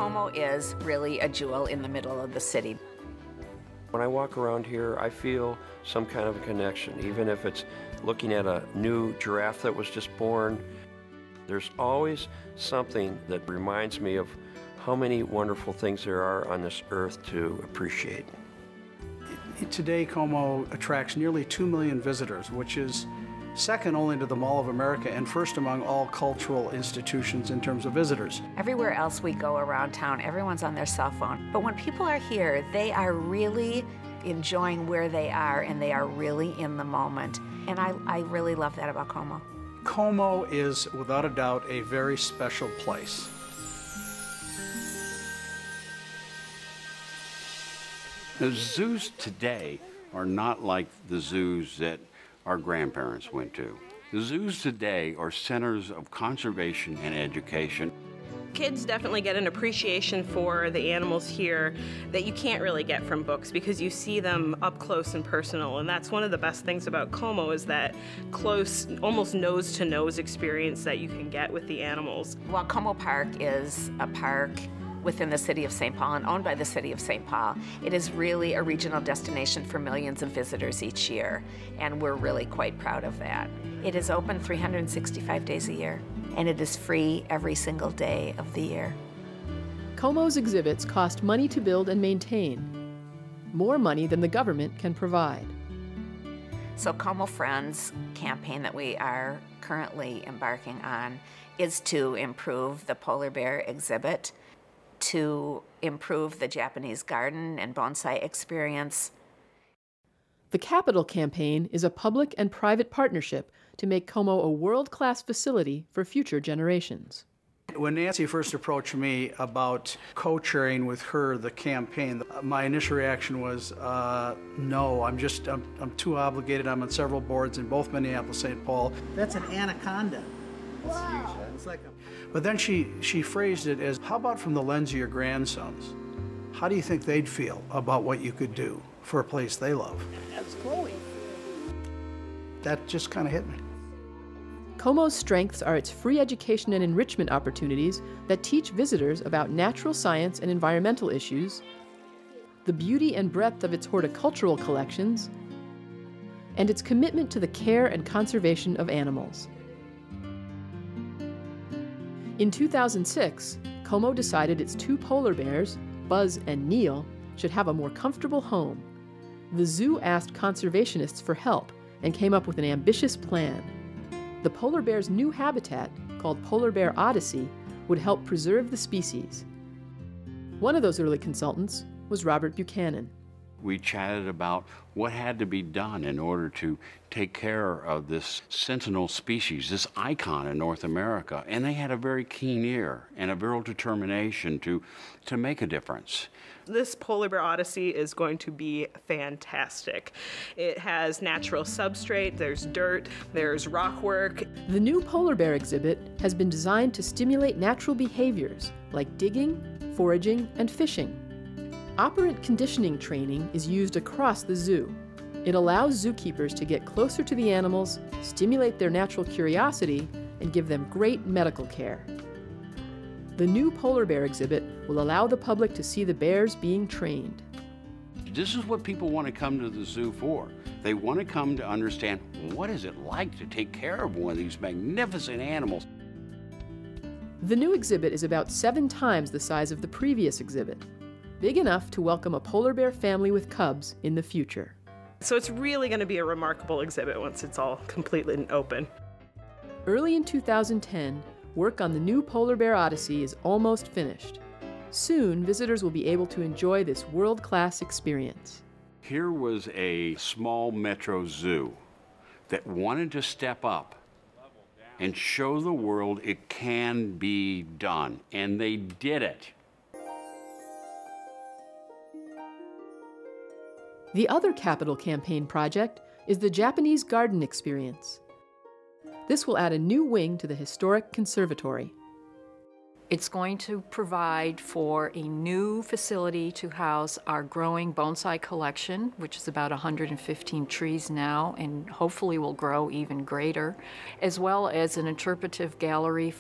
Como is really a jewel in the middle of the city. When I walk around here, I feel some kind of a connection, even if it's looking at a new giraffe that was just born. There's always something that reminds me of how many wonderful things there are on this earth to appreciate. Today, Como attracts nearly 2 million visitors, which is second only to the Mall of America and first among all cultural institutions in terms of visitors. Everywhere else we go around town, everyone's on their cell phone. But when people are here, they are really enjoying where they are, and they are really in the moment. And I really love that about Como. Como is, without a doubt, a very special place. The zoos today are not like the zoos that our grandparents went to. The zoos today are centers of conservation and education. Kids definitely get an appreciation for the animals here that you can't really get from books, because you see them up close and personal, and that's one of the best things about Como, is that close, almost nose-to-nose experience that you can get with the animals. Well, Como Park is a park within the city of St. Paul and owned by the city of St. Paul. It is really a regional destination for millions of visitors each year, and we're really quite proud of that. It is open 365 days a year, and it is free every single day of the year. Como's exhibits cost money to build and maintain, more money than the government can provide. So Como Friends campaign that we are currently embarking on is to improve the polar bear exhibit, to improve the Japanese garden and bonsai experience. The Capital Campaign is a public and private partnership to make Como a world-class facility for future generations. When Nancy first approached me about co-chairing with her the campaign, my initial reaction was, no, I'm too obligated. I'm on several boards in both Minneapolis and St. Paul. That's an anaconda. Wow. It's like but then she phrased it as, how about from the lens of your grandsons? How do you think they'd feel about what you could do for a place they love? That's Chloe. That just kind of hit me. Como's strengths are its free education and enrichment opportunities that teach visitors about natural science and environmental issues, the beauty and breadth of its horticultural collections, and its commitment to the care and conservation of animals. In 2006, Como decided its 2 polar bears, Buzz and Neil, should have a more comfortable home. The zoo asked conservationists for help and came up with an ambitious plan. The polar bear's new habitat, called Polar Bear Odyssey, would help preserve the species. One of those early consultants was Robert Buchanan. We chatted about what had to be done in order to take care of this sentinel species, this icon in North America, and they had a very keen ear and a real determination to make a difference. This Polar Bear Odyssey is going to be fantastic. It has natural substrate, there's dirt, there's rock work. The new polar bear exhibit has been designed to stimulate natural behaviors like digging, foraging, and fishing. Operant conditioning training is used across the zoo. It allows zookeepers to get closer to the animals, stimulate their natural curiosity, and give them great medical care. The new polar bear exhibit will allow the public to see the bears being trained. This is what people want to come to the zoo for. They want to come to understand, what is it like to take care of one of these magnificent animals? The new exhibit is about 7 times the size of the previous exhibit, big enough to welcome a polar bear family with cubs in the future. So it's really going to be a remarkable exhibit once it's all completely open. Early in 2010, work on the new Polar Bear Odyssey is almost finished. Soon, visitors will be able to enjoy this world-class experience. Here was a small metro zoo that wanted to step up and show the world it can be done, and they did it. The other Capital Campaign project is the Japanese Garden Experience. This will add a new wing to the historic Conservatory. It's going to provide for a new facility to house our growing bonsai collection, which is about 115 trees now and hopefully will grow even greater, as well as an interpretive gallery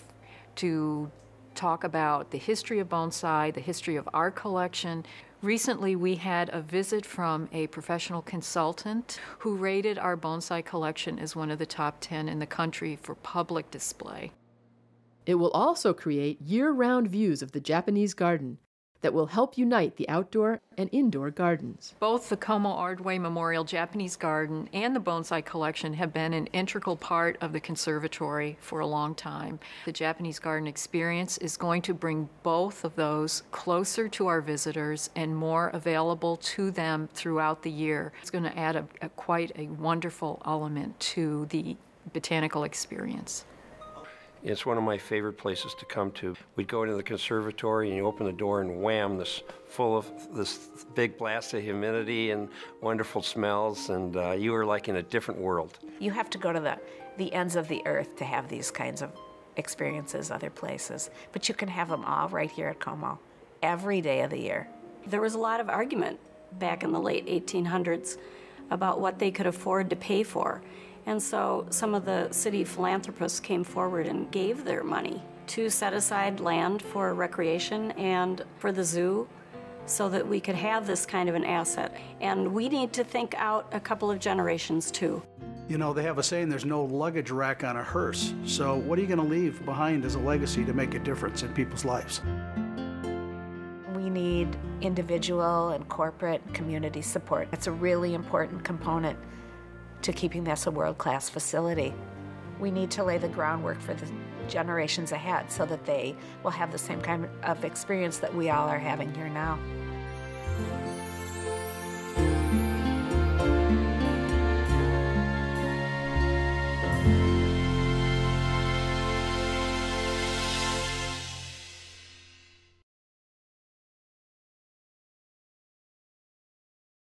to talk about the history of bonsai, the history of our collection. Recently, we had a visit from a professional consultant who rated our bonsai collection as one of the top 10 in the country for public display. It will also create year-round views of the Japanese garden that will help unite the outdoor and indoor gardens. Both the Como Ordway Memorial Japanese Garden and the bonsai collection have been an integral part of the conservatory for a long time. The Japanese garden experience is going to bring both of those closer to our visitors and more available to them throughout the year. It's going to add quite a wonderful element to the botanical experience. It's one of my favorite places to come to. We'd go into the conservatory and you open the door and wham, full of this big blast of humidity and wonderful smells, and you were like in a different world. You have to go to the ends of the earth to have these kinds of experiences other places, but you can have them all right here at Como, every day of the year. There was a lot of argument back in the late 1800s about what they could afford to pay for. And so some of the city philanthropists came forward and gave their money to set aside land for recreation and for the zoo so that we could have this kind of an asset. And we need to think out a couple of generations too. You know, they have a saying, there's no luggage rack on a hearse. So what are you going to leave behind as a legacy to make a difference in people's lives? We need individual and corporate community support. It's a really important component to keeping this a world-class facility. We need to lay the groundwork for the generations ahead so that they will have the same kind of experience that we all are having here now.